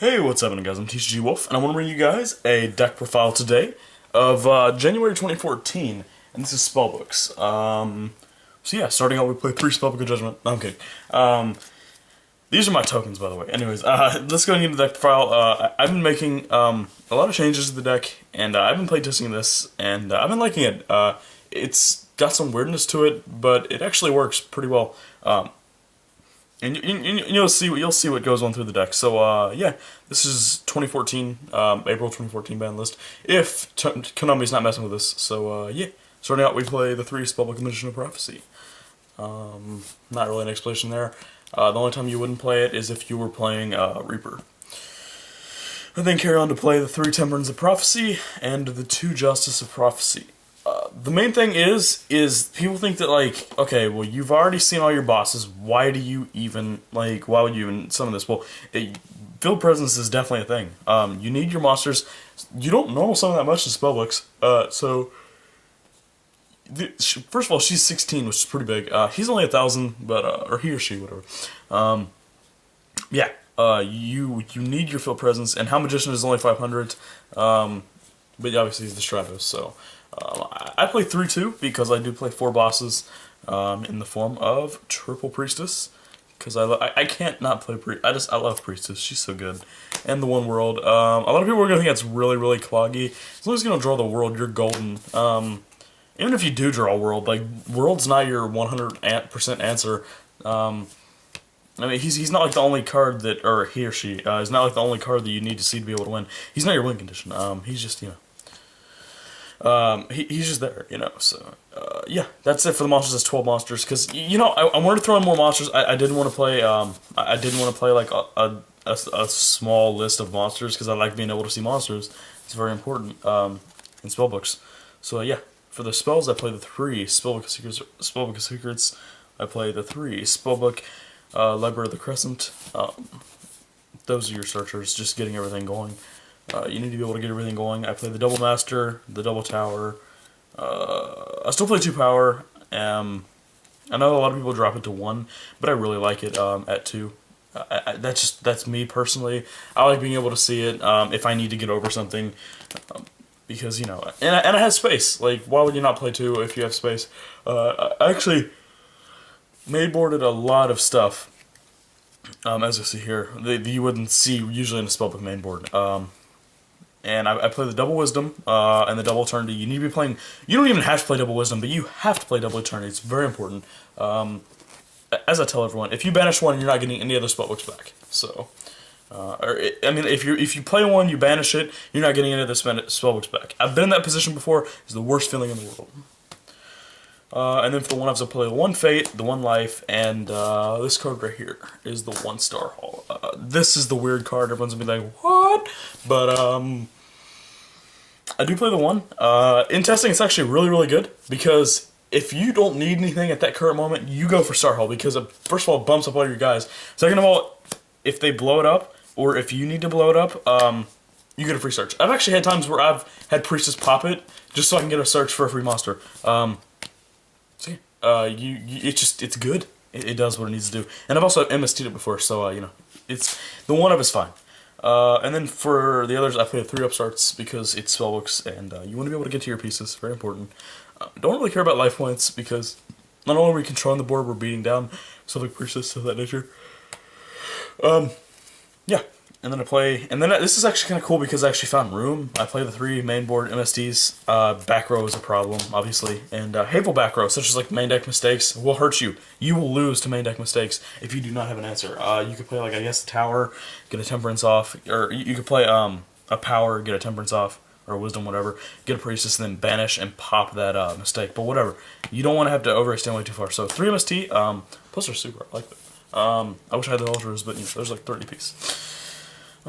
Hey, what's up, guys? I'm TCG Wolf, and I want to bring you guys a deck profile today of January 2014, and this is Spellbooks. So yeah, starting out, we play 3 Spellbook of Judgment. No, I'm kidding. These are my tokens, by the way. Anyways, let's go into the deck profile. I've been making a lot of changes to the deck, and I've been playtesting this, and I've been liking it. It's got some weirdness to it, but it actually works pretty well. And you'll see what goes on through the deck. So yeah, this is 2014, April 2014 Banlist. If Konami's not messing with us, so yeah. Starting out, we play the 3 Spellbook Magician of Prophecy. Not really an explanation there. The only time you wouldn't play it is if you were playing Reaper. And then carry on to play the 3 Temperance of Prophecy and the 2 Justice of Prophecy. The main thing is people think that, like, okay, well, you've already seen all your bosses, why would you even summon this? Well, field presence is definitely a thing. You need your monsters. You don't normal summon that much in spellbooks, first of all, she's 16, which is pretty big. He's only 1,000, but, or he or she, whatever. Yeah, you need your field presence, and How Magician is only 500, but obviously he's the Stratos, so... I play 3-2 because I do play 4 bosses in the form of Triple Priestess, because I can't not play I love Priestess. She's so good. And the One World. A lot of people are gonna think that's really cloggy. As long as you don't draw the world, you're golden. Even if you do draw a world, like, world's not your 100% answer. I mean, he's not like the only card that, or he or she is not like the only card that you need to see to be able to win. He's not your win condition. He's just, you know. He's just there, you know, so, yeah, that's it for the monsters. That's 12 monsters, because, you know, I wanted to throw in more monsters. I didn't want to play, I didn't want to play, like, a small list of monsters, because I like being able to see monsters. It's very important, in spellbooks. So, yeah, for the spells, I play the 3 Spellbook of Secrets. I play the 3 Spellbook, Library of the Crescent. Those are your searchers, just getting everything going. You need to be able to get everything going. I play the Double Master, the Double Tower. I still play 2 Power. I know a lot of people drop it to 1, but I really like it at 2. That's me personally. I like being able to see it if I need to get over something, because, you know, and it has space. Like, why would you not play 2 if you have space? I actually mainboarded a lot of stuff. As you see here, you wouldn't see usually in a Spellbook mainboard. And I play the Double Wisdom and the Double Eternity. You need to be playing... You don't even have to play Double Wisdom, but you have to play Double Eternity. It's very important. As I tell everyone, if you banish 1, you're not getting any other spellbooks back. So, I mean, if you play 1, you banish it, you're not getting any of the spellbooks back. I've been in that position before. It's the worst feeling in the world. And then for the 1-ups, I play the 1 Fate, the 1 Life, and this card right here is the 1 Star Hall. This is the weird card. Everyone's gonna be like, what? But I do play the 1. In testing, it's actually really good, because if you don't need anything at that current moment, you go for Star Hall, because first of all, it bumps up all your guys. Second of all, if they blow it up, or if you need to blow it up, you get a free search. I've actually had times where I've had Priestess pop it, just so I can get a search for a free monster. So yeah, it's good. It does what it needs to do. And I've also MST'd it before, so, you know, it's, the 1-up is fine. And then for the others, I play the 3 upstarts because it's spellbooks, and you want to be able to get to your pieces. Very important. Don't really care about life points, because not only are we controlling the board, we're beating down stuff like Priestess of that nature. Yeah. And then I play, and then this is actually kind of cool because I actually found room. I play the 3 main board MSTs. Back row is a problem, obviously, and hateful back row, such as like main deck mistakes, will hurt you. You will lose to main deck mistakes if you do not have an answer. You could play, like, I guess, the Tower, get a Temperance off, or you could play a Power, get a Temperance off, or a Wisdom, whatever, get a Priestess, and then banish and pop that mistake. But whatever, you don't want to have to overextend way too far. So 3 MST, plus they're super. I like that. I wish I had the ultras, but, you know, there's like 30 piece.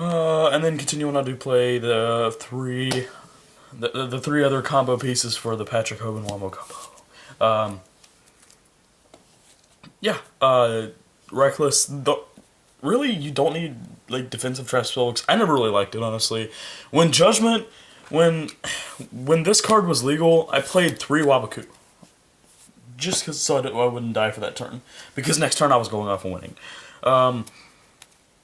And then continuing on to play the 3 other combo pieces for the Patrick Hogan Wombo combo. Yeah, Reckless. Really, you don't need, like, defensive trap spellbooks. I never really liked it, honestly. When Judgment, when this card was legal, I played 3 Wabaku. Just because, so I wouldn't die for that turn. Because next turn I was going off and winning.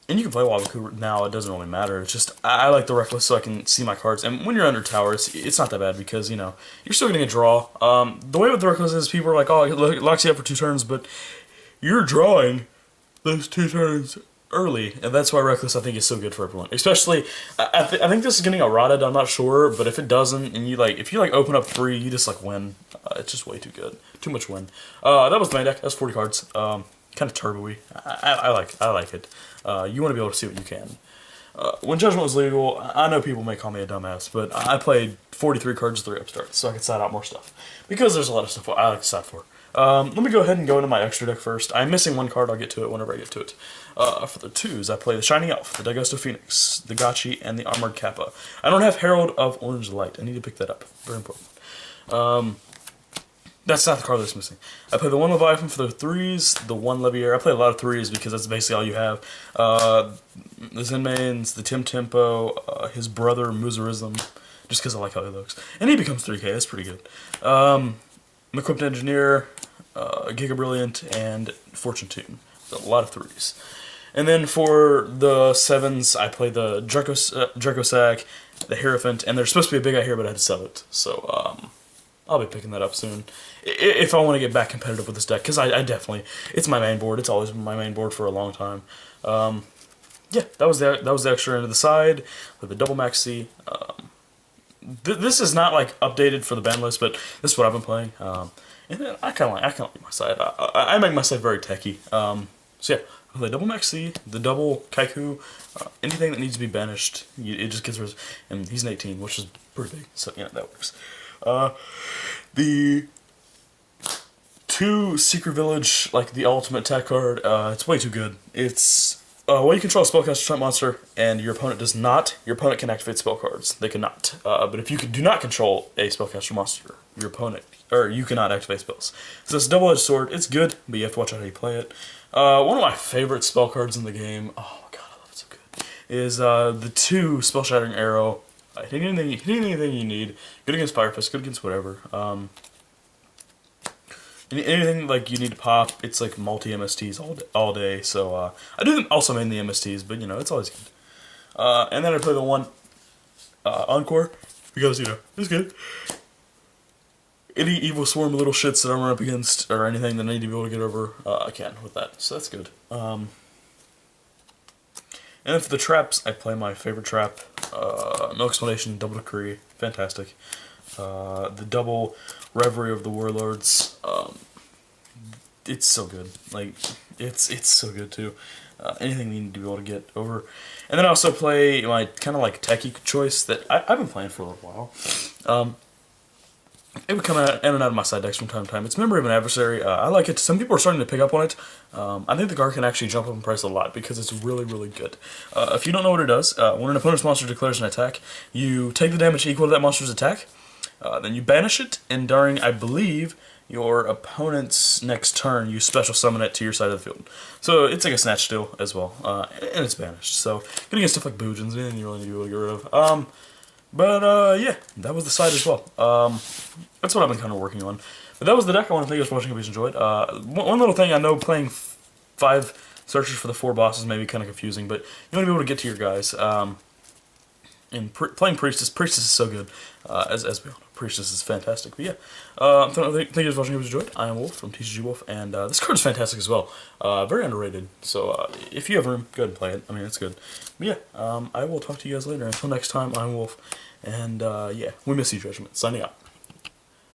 And you can play Wabaku now, it doesn't really matter. It's just, I like the Reckless so I can see my cards. And when you're under tower, it's not that bad because, you know, you're still getting a draw. The way with the Reckless is people are like, oh, it locks you up for 2 turns, but you're drawing those 2 turns early. And that's why Reckless, I think, is so good for everyone. Especially, I think this is getting eroded, I'm not sure, but if it doesn't, and if you, open up 3, you just, win. It's just way too good. Too much win. That was the main deck. That's 40 cards. Kind of turbo-y. I like it. You want to be able to see what you can. When Judgment was legal, I know people may call me a dumbass, but I played 43 cards, 3 upstarts, so I could side out more stuff. Because there's a lot of stuff I like to side for. Let me go ahead and go into my extra deck first. I'm missing 1 card, I'll get to it whenever I get to it. For the 2s, I play the Shining Elf, the Daigusto Phoenix, the Gotchi, and the Armored Kappa. I don't have Herald of Orange Light. I need to pick that up. Very important. That's not the card that's missing. I play the 1 Leviathan for the 3s, the 1 Leviair. I play a lot of 3s because that's basically all you have. The Zenmains, the Tim Tempo, his brother Muzarism, just because I like how he looks. And he becomes 3k, that's pretty good. Equipped Engineer, Giga Brilliant, and Fortune Tune. A lot of 3s. And then for the 7s, I play the Dracosac, the Hierophant, and there's supposed to be a big guy here, but I had to sell it. So, I'll be picking that up soon, if I want to get back competitive with this deck, because I definitely, it's my main board, it's always been my main board for a long time. Yeah, that was the extra end of the side, with the double maxi. This is not, updated for the ban list, but this is what I've been playing, and then I kind of like my side. I make my side very techy, so yeah, I play double maxi, the double Kaiku, anything that needs to be banished, it just gets rid of, and he's an 18, which is pretty big, so yeah, that works. The 2 Secret Village, the ultimate attack card, it's way too good. It's, when you control a spellcaster type monster, and your opponent does not, your opponent can activate spell cards. They cannot. But if you do not control a spellcaster monster, your opponent, or you cannot activate spells. So it's a double-edged sword, it's good, but you have to watch out how you play it. One of my favorite spell cards in the game, oh god, I love it so good, is the 2 Spell Shattering Arrow. Hit anything you need. Good against Fire Fist, good against whatever. Anything you need to pop, it's multi MSTs all day. So I do also main the MSTs, but it's always good. And then I play the 1 Encore because it's good. Any evil swarm little shits that I run up against or anything that I need to be able to get over, I can with that. So that's good. And then for the traps, I play my favorite trap, no explanation, double decree, fantastic. The double reverie of the warlords, it's so good. It's so good too. Anything you need to be able to get over. And then I also play my kind of techie choice that I've been playing for a little while. It would come out in and out of my side decks from time to time. It's Memory of an Adversary. I like it. Some people are starting to pick up on it. I think the card can actually jump up in price a lot because it's really, really good. If you don't know what it does, when an opponent's monster declares an attack, you take the damage equal to that monster's attack, then you banish it, and during, I believe, your opponent's next turn, you special summon it to your side of the field. So it's like a Snatch Steal as well, and it's banished. So good against stuff like Boojins, anything you really need to be able to get rid of. But yeah, that was the side as well. That's what I've been kind of working on. But that was the deck. I want to thank you guys for watching. Hope you enjoyed. One little thing, I know playing 5 searches for the 4 bosses may be kind of confusing, but you want to be able to get to your guys. And playing Priestess is so good. As we all know, Priestess is fantastic. But yeah, thank you guys for watching. Hope you enjoyed. I am Wolf from TCG Wolf, and this card is fantastic as well. Very underrated. So if you have room, go ahead and play it. I mean, it's good. But yeah, I will talk to you guys later. Until next time, I'm Wolf, and yeah, we miss you, Judgment. Signing out.